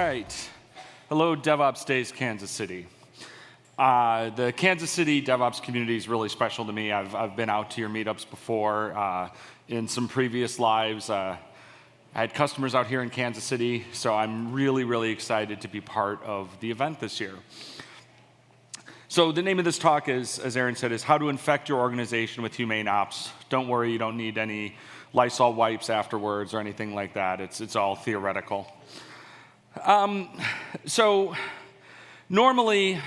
right. Hello, DevOpsDays Kansas City. The Kansas City DevOps community is really special to me. I've been out to your meetups before in some previous lives. I had customers out here in Kansas City, so I'm really excited to be part of the event this year. So the name of this talk is, as Aaron said, is how to infect your organization with Humane ops. Don't worry, you don't need any Lysol wipes afterwards or anything like that. It's all theoretical. So normally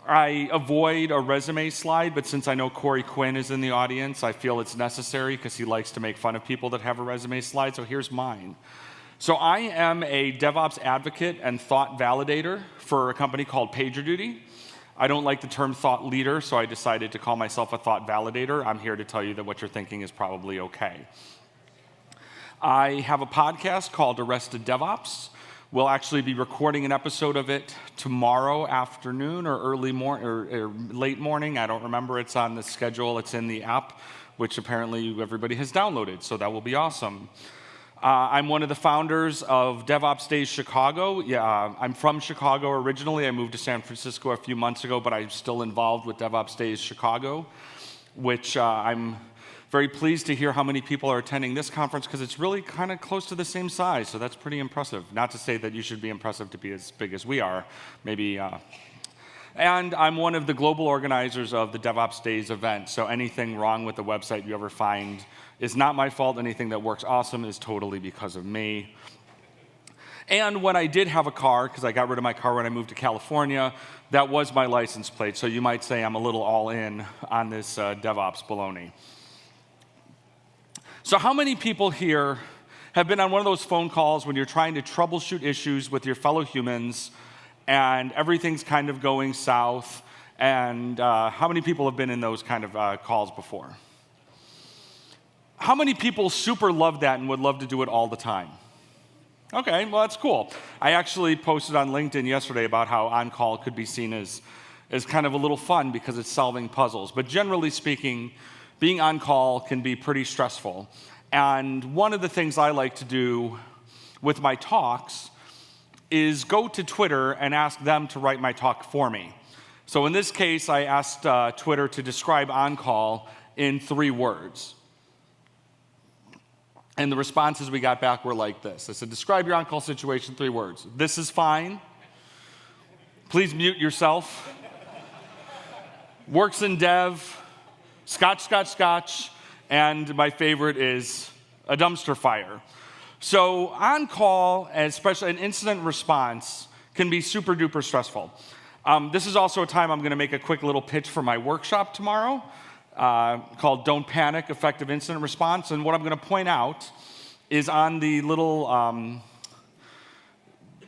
I avoid a resume slide, but since I know Corey Quinn is in the audience, I feel it's necessary because he likes to make fun of people that have a resume slide, so here's mine. So I am a DevOps advocate and thought validator for a company called PagerDuty. I don't like the term thought leader, so I decided to call myself a thought validator. I'm here to tell you that what you're thinking is probably okay. I have a podcast called Arrested DevOps. We'll actually be recording an episode of it tomorrow afternoon or early morning or late morning. I don't remember. It's on the schedule. It's in the app, which apparently everybody has downloaded, so that will be awesome. I'm one of the founders of DevOpsDays Chicago. I'm from Chicago originally. I moved to San Francisco a few months ago, but I'm still involved with DevOpsDays Chicago, which I'm very pleased to hear how many people are attending this conference because it's really kind of close to the same size, so that's pretty impressive. Not to say that you should be impressive to be as big as we are, maybe. And I'm one of the global organizers of the DevOps Days event, so anything wrong with the website you ever find is not my fault. Anything that works awesome is totally because of me. And when I did have a car, because I got rid of my car when I moved to California, that was my license plate, so you might say I'm a little all in on this DevOps baloney. So how many people here have been on one of those phone calls when you're trying to troubleshoot issues with your fellow humans and everything's kind of going south? And how many people have been in those kind of calls before? How many people super love that and would love to do it all the time? Okay, well, that's cool. I actually posted on LinkedIn yesterday about how on-call could be seen as kind of a little fun because it's solving puzzles. But generally speaking, being on call can be pretty stressful. And one of the things I like to do with my talks is go to Twitter and ask them to write my talk for me. So in this case, I asked Twitter to describe on-call in 3 words. And the responses we got back were like this. I said, describe your on-call situation in 3 words. This is fine. Please mute yourself. Works in dev. Scotch, and my favorite is a dumpster fire. So on-call, especially an incident response, can be super duper stressful. This is also a time I'm going to make a quick little pitch for my workshop tomorrow called Don't Panic, Effective Incident Response. And what I'm going to point out is on the little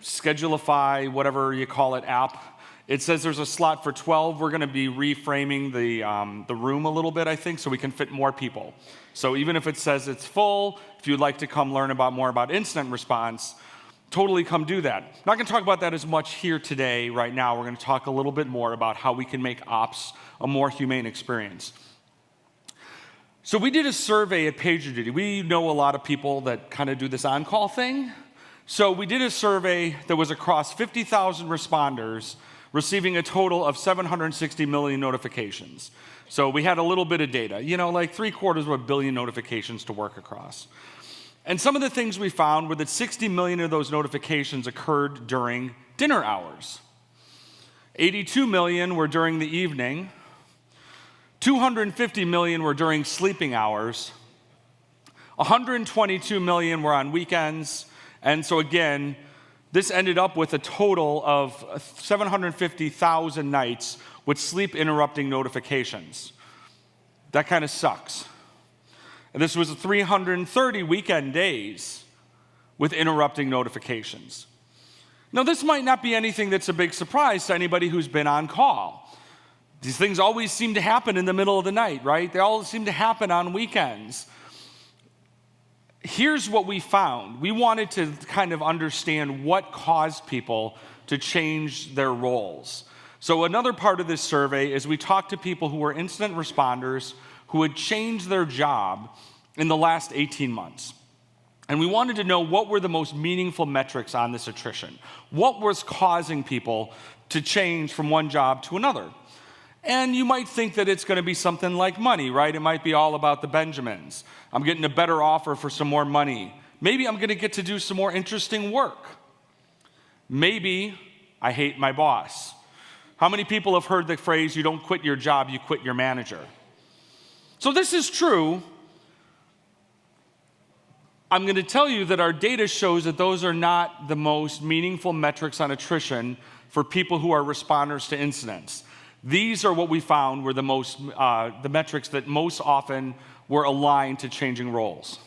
Scheduleify, whatever you call it, app, it says there's a slot for 12. We're going to be reframing the room a little bit, I think, so we can fit more people. So even if it says it's full, if you'd like to come learn more about incident response, totally come do that. I'm not going to talk about that as much here today, right now. We're going to talk a little bit more about how we can make ops a more humane experience. So we did a survey at PagerDuty. We know a lot of people that kind of do this on-call thing. So we did a survey that was across 50,000 responders, receiving a total of 760 million notifications. So we had a little bit of data, like 3/4 of a billion notifications to work across. And some of the things we found were that 60 million of those notifications occurred during dinner hours. 82 million were during the evening. 250 million were during sleeping hours. 122 million were on weekends. And so again, this ended up with a total of 750,000 nights with sleep-interrupting notifications. That kind of sucks. And this was 330 weekend days with interrupting notifications. Now, this might not be anything that's a big surprise to anybody who's been on call. These things always seem to happen in the middle of the night, right? They all seem to happen on weekends. Here's what we found. We wanted to kind of understand what caused people to change their roles. So another part of this survey is we talked to people who were incident responders who had changed their job in the last 18 months. And we wanted to know what were the most meaningful metrics on this attrition. What was causing people to change from one job to another? And you might think that it's going to be something like money, right? It might be all about the Benjamins. I'm getting a better offer for some more money. Maybe I'm going to get to do some more interesting work. Maybe I hate my boss. How many people have heard the phrase, you don't quit your job, you quit your manager? So this is true. I'm going to tell you that our data shows that those are not the most meaningful metrics on attrition for people who are responders to incidents. These are what we found were the metrics that most often were aligned to changing roles.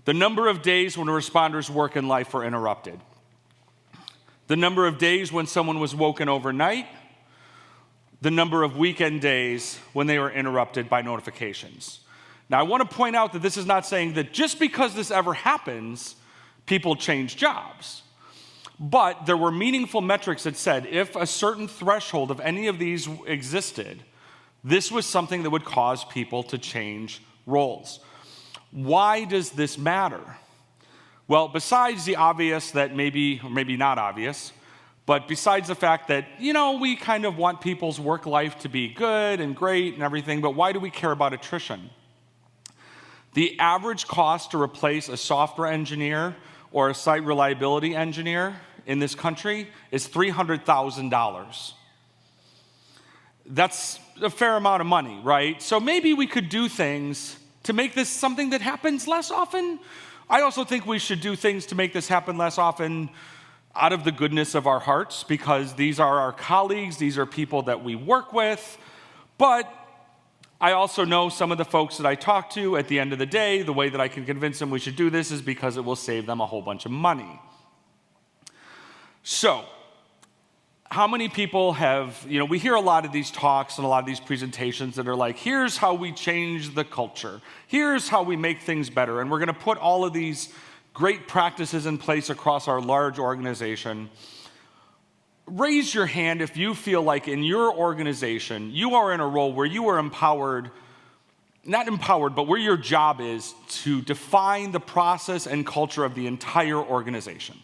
The number of days when a responder's work and life were interrupted. The number of days when someone was woken overnight. The number of weekend days when they were interrupted by notifications. Now, I want to point out that this is not saying that just because this ever happens, people change jobs. But there were meaningful metrics that said if a certain threshold of any of these existed, this was something that would cause people to change roles. Why does this matter? Well, besides the obvious that maybe, or maybe not obvious, but besides the fact that, we kind of want people's work life to be good and great and everything, but why do we care about attrition? The average cost to replace a software engineer or a site reliability engineer in this country is $300,000. That's a fair amount of money, right? So maybe we could do things to make this something that happens less often. I also think we should do things to make this happen less often out of the goodness of our hearts, because these are our colleagues, these are people that we work with. But I also know some of the folks that I talk to, at the end of the day, the way that I can convince them we should do this is because it will save them a whole bunch of money. So, how many people have, we hear a lot of these talks and a lot of these presentations that are like, here's how we change the culture. Here's how we make things better. And we're going to put all of these great practices in place across our large organization. Raise your hand if you feel like in your organization, you are in a role where you are empowered, not empowered, but where your job is to define the process and culture of the entire organization.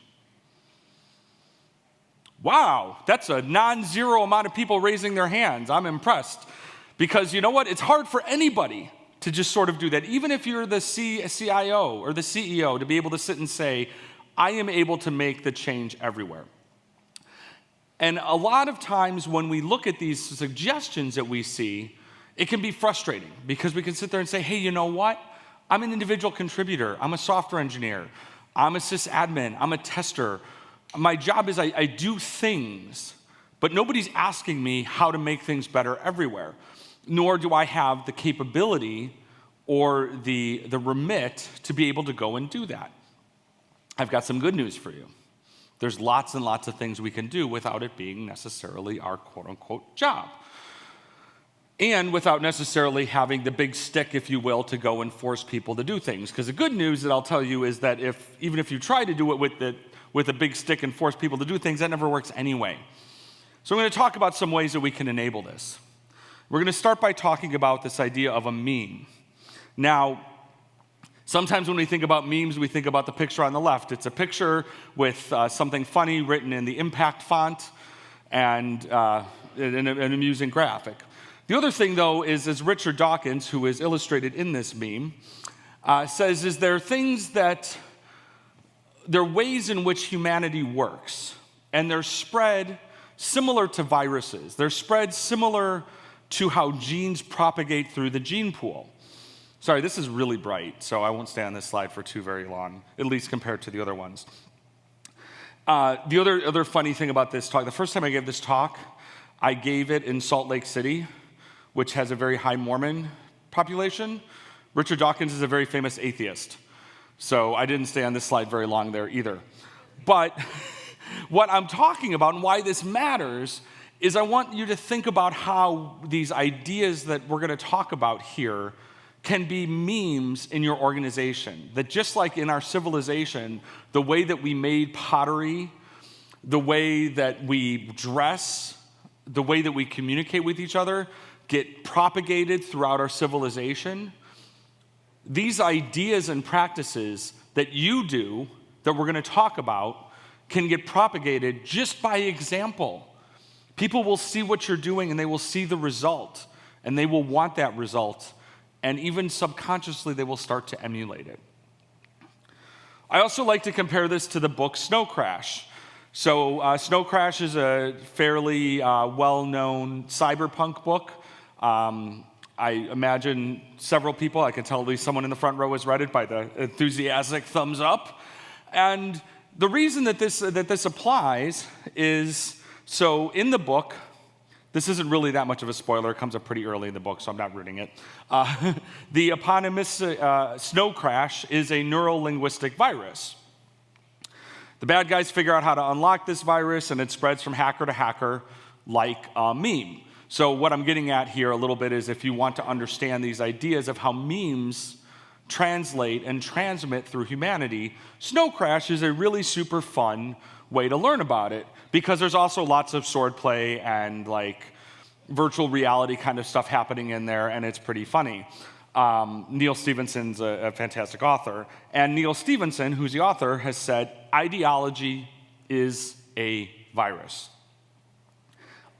Wow, that's a non-zero amount of people raising their hands. I'm impressed. Because you know what? It's hard for anybody to just sort of do that. Even if you're the CIO or the CEO, to be able to sit and say, I am able to make the change everywhere. And a lot of times when we look at these suggestions that we see, it can be frustrating because we can sit there and say, hey, you know what? I'm an individual contributor. I'm a software engineer. I'm a sysadmin. I'm a tester. My job is I do things, but nobody's asking me how to make things better everywhere, nor do I have the capability or the remit to be able to go and do that. I've got some good news for you. There's lots and lots of things we can do without it being necessarily our quote-unquote job. And without necessarily having the big stick, if you will, to go and force people to do things. Because the good news that I'll tell you is that even if you try to do it with a big stick and force people to do things, that never works anyway. So I'm going to talk about some ways that we can enable this. We're going to start by talking about this idea of a meme. Now, sometimes when we think about memes, we think about the picture on the left. It's a picture with something funny written in the Impact font and an amusing graphic. The other thing, though, is Richard Dawkins, who is illustrated in this meme, says is there are ways in which humanity works, and they're spread similar to viruses. They're spread similar to how genes propagate through the gene pool. Sorry, this is really bright, so I won't stay on this slide for too very long, at least compared to the other ones. The other funny thing about this talk, the first time I gave this talk, I gave it in Salt Lake City, which has a very high Mormon population. Richard Dawkins is a very famous atheist, so I didn't stay on this slide very long there either. But what I'm talking about and why this matters is I want you to think about how these ideas that we're going to talk about here can be memes in your organization. That just like in our civilization, the way that we made pottery, the way that we dress, the way that we communicate with each other get propagated throughout our civilization. these ideas and practices that you do, that we're going to talk about, can get propagated just by example. People will see what you're doing and they will see the result, and they will want that result, and even subconsciously they will start to emulate it. I also like to compare this to the book Snow Crash. So Snow Crash is a fairly well-known cyberpunk book. I imagine several people, I can tell at least someone in the front row has read it by the enthusiastic thumbs up. And the reason that this applies is, so in the book, this isn't really that much of a spoiler. It comes up pretty early in the book, so I'm not reading it. The eponymous Snow Crash is a neurolinguistic virus. The bad guys figure out how to unlock this virus, and it spreads from hacker to hacker like a meme. So what I'm getting at here a little bit is, if you want to understand these ideas of how memes translate and transmit through humanity, Snow Crash is a really super fun way to learn about it, because there's also lots of swordplay and like virtual reality kind of stuff happening in there, and it's pretty funny. Neal Stephenson's a fantastic author, and Neal Stephenson, who's the author, has said, ideology is a virus.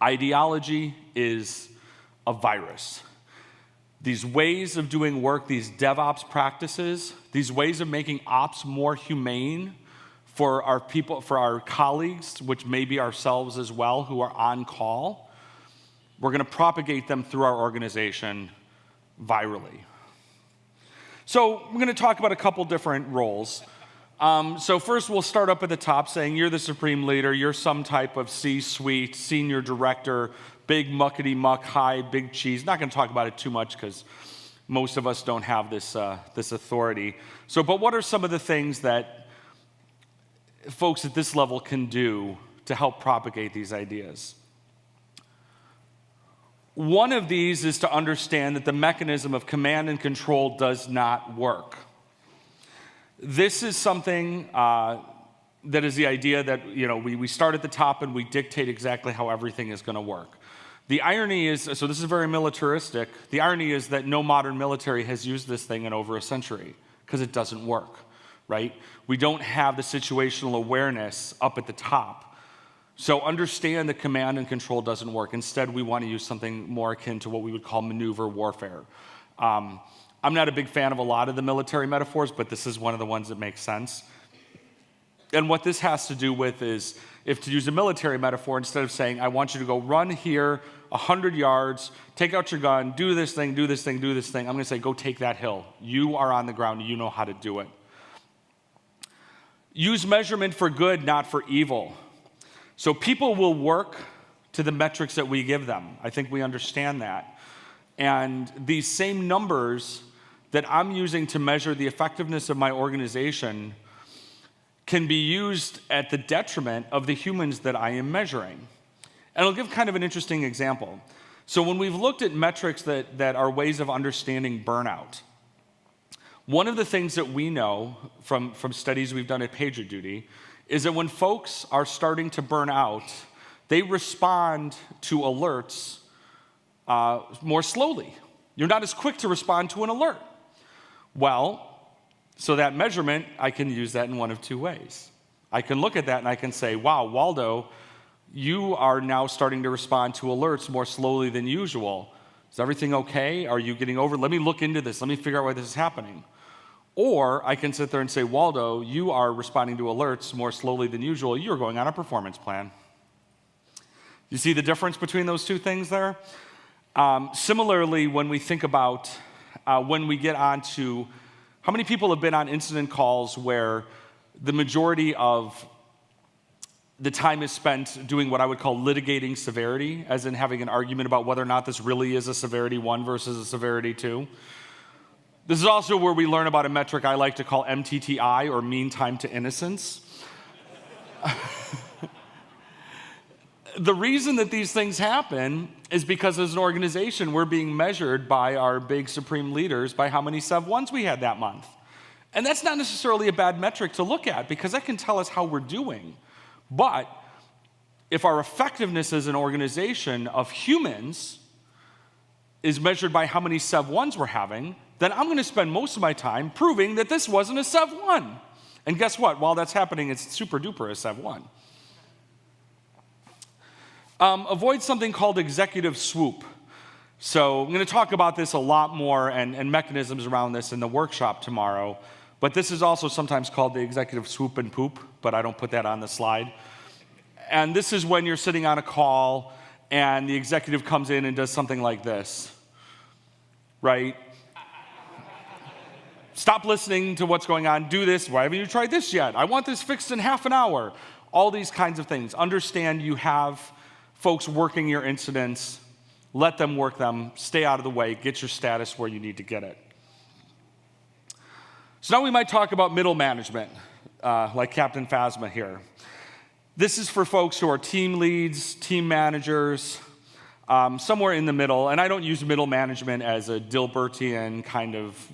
Ideology is a virus. These ways of doing work, these DevOps practices, these ways of making ops more humane for our people, for our colleagues, which may be ourselves as well, who are on call, we're going to propagate them through our organization virally. So we're going to talk about a couple different roles. So first we'll start up at the top saying you're the supreme leader, you're some type of C-suite, senior director, big muckety-muck, high, big cheese. Not going to talk about it too much because most of us don't have this authority. So, but what are some of the things that folks at this level can do to help propagate these ideas? One of these is to understand that the mechanism of command and control does not work. This is something that is the idea that, we start at the top and we dictate exactly how everything is going to work. The irony is, so this is very militaristic, the irony is that no modern military has used this thing in over a century because it doesn't work, right? We don't have the situational awareness up at the top. So understand that command and control doesn't work. Instead, we want to use something more akin to what we would call maneuver warfare. I'm not a big fan of a lot of the military metaphors, but this is one of the ones that makes sense. And what this has to do with is, if to use a military metaphor, instead of saying, I want you to go run here 100 yards, take out your gun, do this thing, do this thing, do this thing, I'm going to say, go take that hill. You are on the ground. You know how to do it. Use measurement for good, not for evil. So people will work to the metrics that we give them. I think we understand that. And these same numbers that I'm using to measure the effectiveness of my organization can be used at the detriment of the humans that I am measuring. And I'll give kind of an interesting example. So when we've looked at metrics that are ways of understanding burnout, one of the things that we know from studies we've done at PagerDuty is that when folks are starting to burn out, they respond to alerts more slowly. You're not as quick to respond to an alert. Well, so that measurement, I can use that in one of two ways. I can look at that and I can say, wow, Waldo, you are now starting to respond to alerts more slowly than usual. Is everything okay? Are you getting over? Let me look into this. Let me figure out why this is happening. Or I can sit there and say, Waldo, you are responding to alerts more slowly than usual. You're going on a performance plan. You see the difference between those two things there? Similarly, when we think about when we get on to how many people have been on incident calls where the majority of the time is spent doing what I would call litigating severity, as in having an argument about whether or not this really is a severity 1 versus a severity 2. This is also where we learn about a metric I like to call MTTI, or mean time to innocence. The reason that these things happen is because as an organization, we're being measured by our big supreme leaders by how many Sev 1s we had that month. And that's not necessarily a bad metric to look at because that can tell us how we're doing. But if our effectiveness as an organization of humans is measured by how many Sev 1s we're having, then I'm going to spend most of my time proving that this wasn't a Sev 1. And guess what? While that's happening, it's super duper a Sev 1. Avoid something called executive swoop. So I'm going to talk about this a lot more and mechanisms around this in the workshop tomorrow. But this is also sometimes called the executive swoop and poop, but I don't put that on the slide. And this is when you're sitting on a call and the executive comes in and does something like this, right? Stop listening to what's going on. Do this. Why haven't you tried this yet? I want this fixed in half an hour. All these kinds of things. Understand you have folks working your incidents. Let them work them. Stay out of the way. Get your status where you need to get it. So now we might talk about middle management, like Captain Phasma here. This is for folks who are team leads, team managers, somewhere in the middle. And I don't use middle management as a Dilbertian kind of,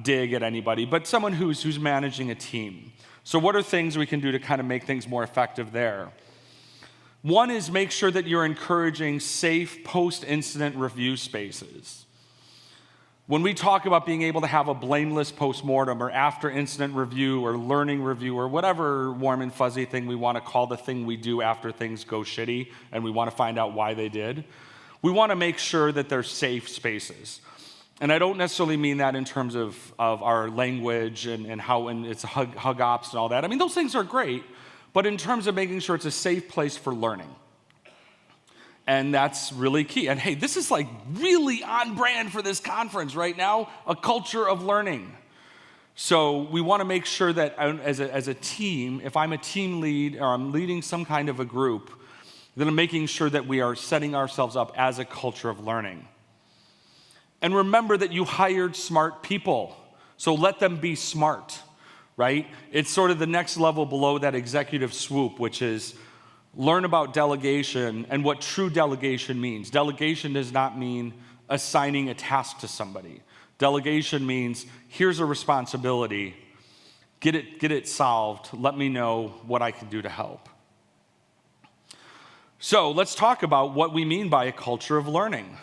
dig at anybody, but someone who's managing a team. So what are things we can do to kind of make things more effective there? One is make sure that you're encouraging safe post-incident review spaces. When we talk about being able to have a blameless post-mortem or after-incident review or learning review or whatever warm and fuzzy thing we want to call the thing we do after things go shitty and we want to find out why they did, we want to make sure that they're safe spaces. And I don't necessarily mean that in terms of our language and how it's hug ops and all that. I mean, those things are great, but in terms of making sure it's a safe place for learning. And that's really key. And hey, this is like really on brand for this conference right now, a culture of learning. So we want to make sure that as a team, if I'm a team lead or I'm leading some kind of a group, then I'm making sure that we are setting ourselves up as a culture of learning. And remember that you hired smart people, so let them be smart, right? It's sort of the next level below that executive swoop, which is learn about delegation and what true delegation means. Delegation does not mean assigning a task to somebody. Delegation means here's a responsibility, get it solved, let me know what I can do to help. So let's talk about what we mean by a culture of learning.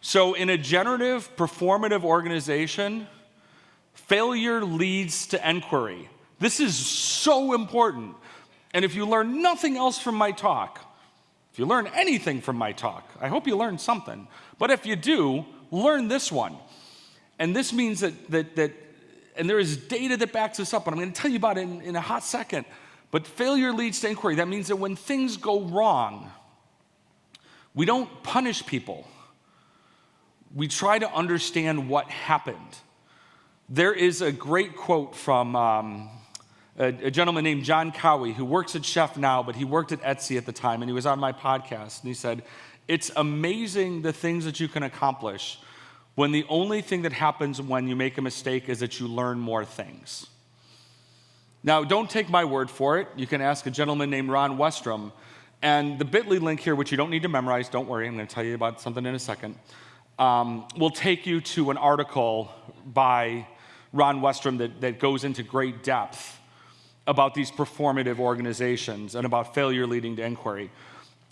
So in a generative, performative organization, failure leads to inquiry. This is so important. And if you learn nothing else from my talk, if you learn anything from my talk, I hope you learned something. But if you do, learn this one. And this means that and there is data that backs this up, and I'm going to tell you about it in a hot second. But failure leads to inquiry. That means that when things go wrong, we don't punish people. We try to understand what happened. There is a great quote from a gentleman named John Cowie, who works at Chef now, but he worked at Etsy at the time, and he was on my podcast, and he said, "It's amazing the things that you can accomplish when the only thing that happens when you make a mistake is that you learn more things." Now, don't take my word for it. You can ask a gentleman named Ron Westrom, and the bit.ly link here, which you don't need to memorize, don't worry, I'm going to tell you about something in a second, will take you to an article by Ron Westrom that goes into great depth about these performative organizations and about failure leading to inquiry.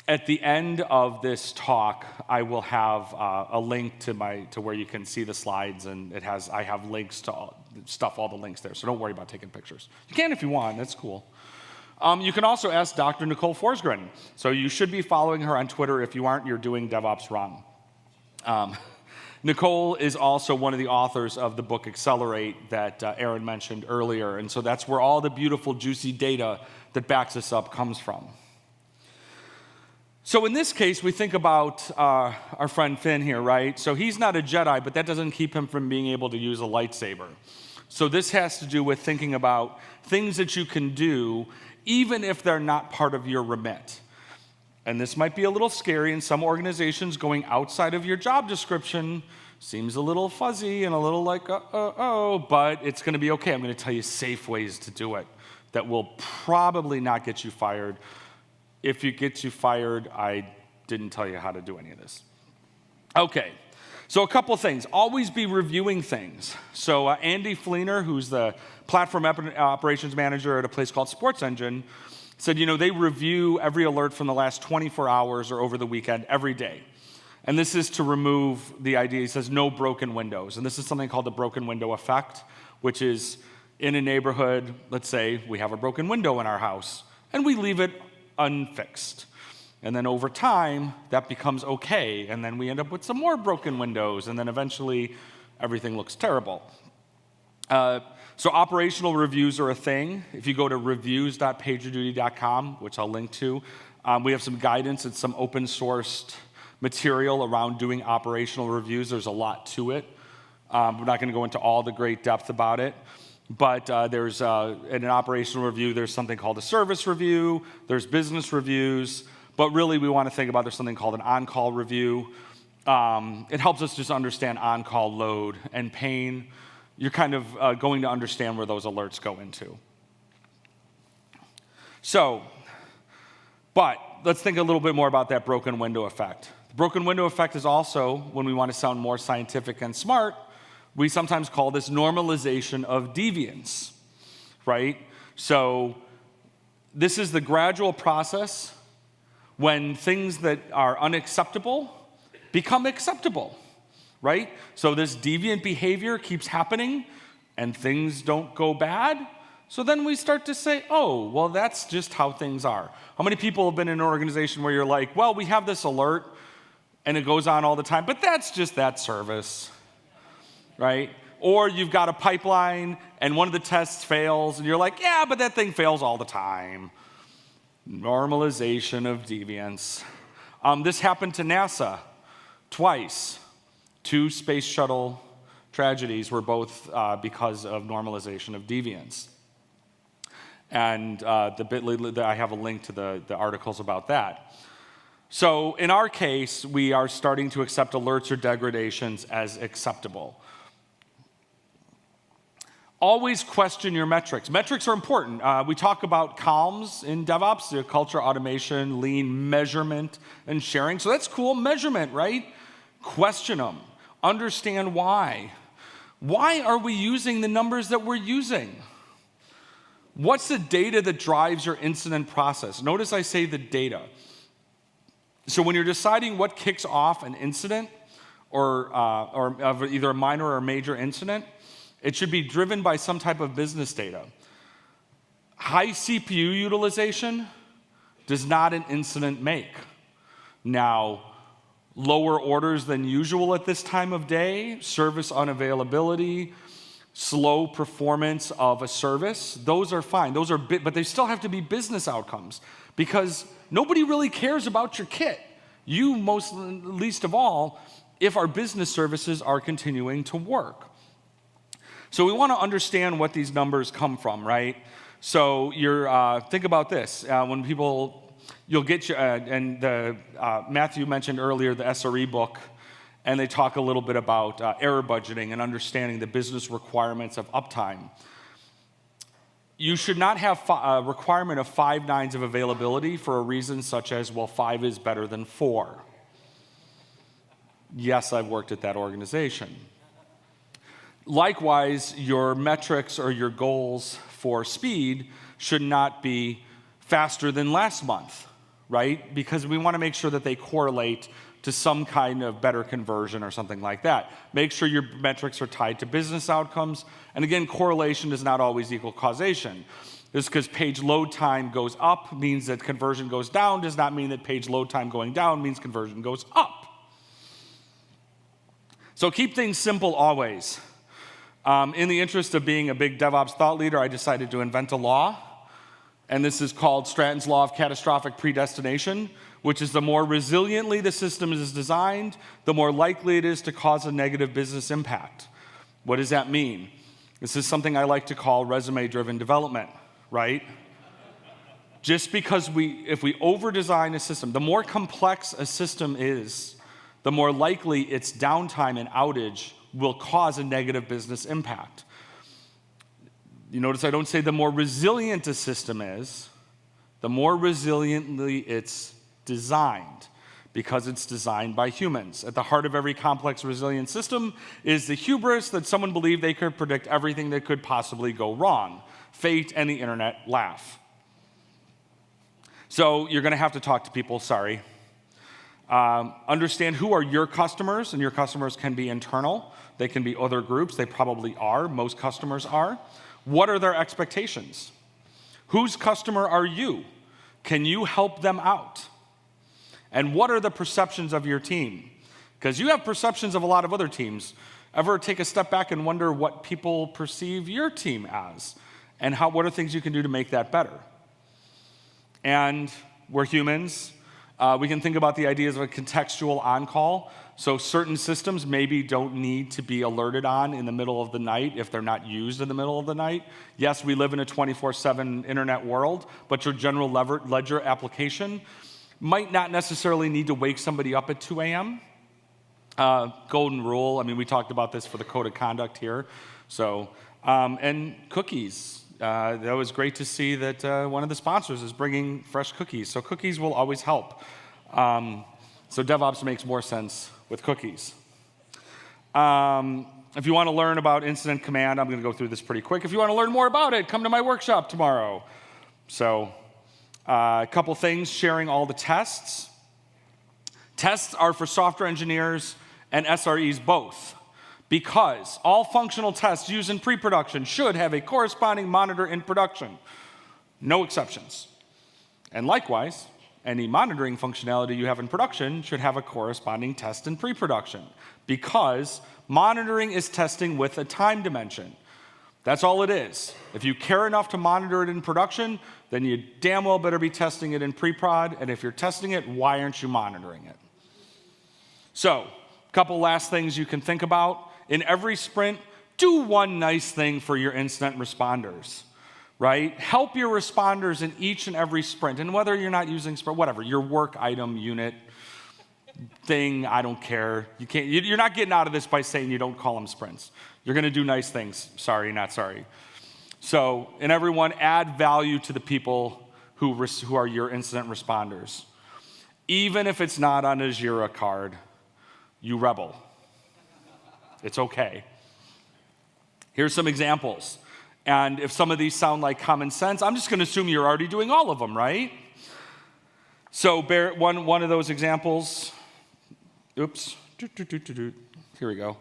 At the end of this talk, I will have a link to where you can see the slides, and I have links to all the links there, so don't worry about taking pictures. You can if you want, that's cool. You can also ask Dr. Nicole Forsgren. So you should be following her on Twitter. If you aren't, you're doing DevOps wrong. Nicole is also one of the authors of the book Accelerate that Aaron mentioned earlier, and so that's where all the beautiful, juicy data that backs us up comes from. So in this case, we think about our friend Finn here, right? So he's not a Jedi, but that doesn't keep him from being able to use a lightsaber. So this has to do with thinking about things that you can do even if they're not part of your remit. And this might be a little scary in some organizations. Going outside of your job description seems a little fuzzy and a little like, but it's going to be okay. I'm going to tell you safe ways to do it that will probably not get you fired. If it gets you fired, I didn't tell you how to do any of this. Okay, so a couple things. Always be reviewing things. So Andy Fleener, who's the platform operations manager at a place called Sports Engine, said, they review every alert from the last 24 hours or over the weekend every day. And this is to remove the idea, he says, no broken windows. And this is something called the broken window effect, which is in a neighborhood, let's say we have a broken window in our house, and we leave it unfixed. And then over time, that becomes okay, and then we end up with some more broken windows, and then eventually everything looks terrible. So operational reviews are a thing. If you go to reviews.pagerduty.com, which I'll link to, we have some guidance and some open sourced material around doing operational reviews. There's a lot to it. We're not going to go into all the great depth about it. But there's, in an operational review, there's something called a service review. There's business reviews. But really, we want to think about there's something called an on-call review. It helps us just understand on-call load and pain. You're kind of going to understand where those alerts go into. So, but let's think a little bit more about that broken window effect. The broken window effect is also, when we want to sound more scientific and smart, we sometimes call this normalization of deviance, right? So this is the gradual process when things that are unacceptable become acceptable, right? So this deviant behavior keeps happening and things don't go bad. So then we start to say, oh, well, that's just how things are. How many people have been in an organization where you're like, well, we have this alert and it goes on all the time, but that's just that service, right? Or you've got a pipeline and one of the tests fails and you're like, yeah, but that thing fails all the time. Normalization of deviance. This happened to NASA twice. 2 space shuttle tragedies were both because of normalization of deviance. And I have a link to the articles about that. So in our case, we are starting to accept alerts or degradations as acceptable. Always question your metrics. Metrics are important. We talk about CALMs in DevOps, the culture, automation, lean, measurement, and sharing. So that's cool, measurement, right? Question them. Understand why. Why are we using the numbers that we're using? What's the data that drives your incident process? Notice I say the data. So when you're deciding what kicks off an incident or either a minor or major incident, it should be driven by some type of business data. High CPU utilization does not an incident make. Now, lower orders than usual at this time of day, service unavailability, slow performance of a service, those are fine. Those are but they still have to be business outcomes because nobody really cares about your kit. You least of all, if our business services are continuing to work. So we want to understand what these numbers come from, right? So think about this. When people, you'll get you, and Matthew mentioned earlier the SRE book, and they talk a little bit about error budgeting and understanding the business requirements of uptime. You should not have a requirement of 5 nines of availability for a reason such as, well, 5 is better than 4. Yes, I've worked at that organization. Likewise, your metrics or your goals for speed should not be faster than last month, right? Because we want to make sure that they correlate to some kind of better conversion or something like that. Make sure your metrics are tied to business outcomes. And again, correlation does not always equal causation. Just because page load time goes up means that conversion goes down does not mean that page load time going down means conversion goes up. So keep things simple always. In the interest of being a big DevOps thought leader, I decided to invent a law. And this is called Stratton's Law of Catastrophic Predestination, which is the more resiliently the system is designed, the more likely it is to cause a negative business impact. What does that mean? This is something I like to call resume-driven development, right? Just because if we over-design a system, the more complex a system is, the more likely its downtime and outage will cause a negative business impact. You notice I don't say the more resilient a system is, the more resiliently it's designed, because it's designed by humans. At the heart of every complex resilient system is the hubris that someone believed they could predict everything that could possibly go wrong. Fate and the internet laugh. So you're going to have to talk to people, sorry. Understand who are your customers, and your customers can be internal. They can be other groups. They probably are. Most customers are. What are their expectations? Whose customer are you? Can you help them out? And what are the perceptions of your team? Because you have perceptions of a lot of other teams. Ever take a step back and wonder what people perceive your team as? And what are things you can do to make that better? And we're humans. We can think about the ideas of a contextual on-call. So certain systems maybe don't need to be alerted on in the middle of the night if they're not used in the middle of the night. Yes, we live in a 24/7 internet world, but your general ledger application might not necessarily need to wake somebody up at 2 a.m. Golden rule, I mean, we talked about this for the code of conduct here. So, and cookies. That was great to see that one of the sponsors is bringing fresh cookies. So cookies will always help. So DevOps makes more sense with cookies. If you want to learn about incident command, I'm going to go through this pretty quick. If you want to learn more about it, come to my workshop tomorrow. So a couple things, sharing all the tests. Tests are for software engineers and SREs both, because all functional tests used in pre-production should have a corresponding monitor in production. No exceptions. And likewise, any monitoring functionality you have in production should have a corresponding test in pre-production, because monitoring is testing with a time dimension. That's all it is. If you care enough to monitor it in production, then you damn well better be testing it in pre-prod, and if you're testing it, why aren't you monitoring it? So, a couple last things you can think about. In every sprint, do one nice thing for your incident responders, right? Help your responders in each and every sprint, and whether you're not using sprint, whatever, your work item, unit, thing, I don't care. You're not getting out of this by saying you don't call them sprints. You're going to do nice things. Sorry, not sorry. So, in everyone, add value to the people who are your incident responders. Even if it's not on a Jira card, you rebel. It's okay. Here's some examples. And if some of these sound like common sense, I'm just going to assume you're already doing all of them, right? So one of those examples, oops, here we go.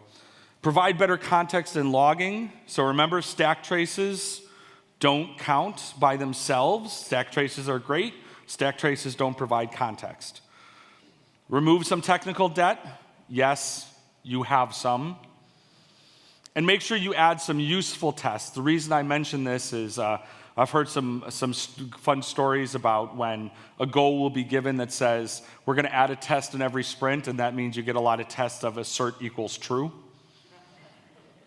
Provide better context in logging. So remember, stack traces don't count by themselves. Stack traces are great. Stack traces don't provide context. Remove some technical debt. Yes, you have some. And make sure you add some useful tests. The reason I mention this is I've heard some fun stories about when a goal will be given that says, we're going to add a test in every sprint, and that means you get a lot of tests of assert equals true.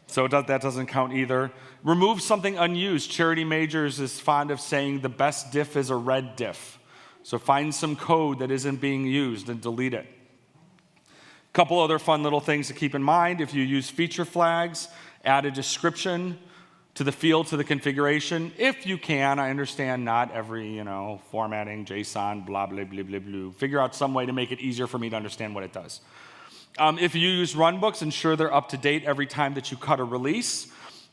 So that doesn't count either. Remove something unused. Charity Majors is fond of saying the best diff is a red diff. So find some code that isn't being used and delete it. Couple other fun little things to keep in mind. If you use feature flags, add a description to the field, to the configuration. If you can, I understand not every, formatting, JSON, blah, blah, blah, blah, blah. Figure out some way to make it easier for me to understand what it does. If you use runbooks, ensure they're up to date every time that you cut a release.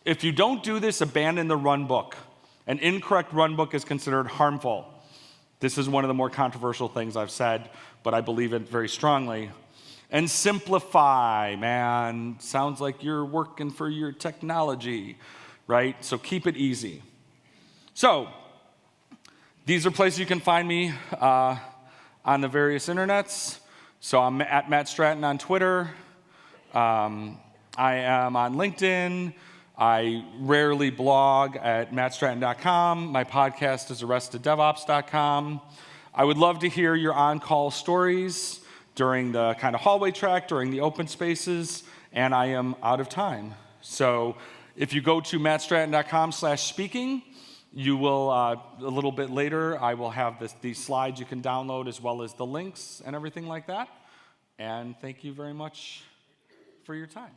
If you don't do this, abandon the runbook. An incorrect runbook is considered harmful. This is one of the more controversial things I've said, but I believe it very strongly. And simplify, man. Sounds like you're working for your technology, right? So keep it easy. So these are places you can find me on the various internets. So I'm at Matt Stratton on Twitter. I am on LinkedIn. I rarely blog at mattstratton.com. My podcast is arresteddevops.com. I would love to hear your on-call stories during the kind of hallway track, during the open spaces, and I am out of time. So if you go to mattstratton.com/speaking, you will, a little bit later, I will have these slides you can download as well as the links and everything like that. And thank you very much for your time.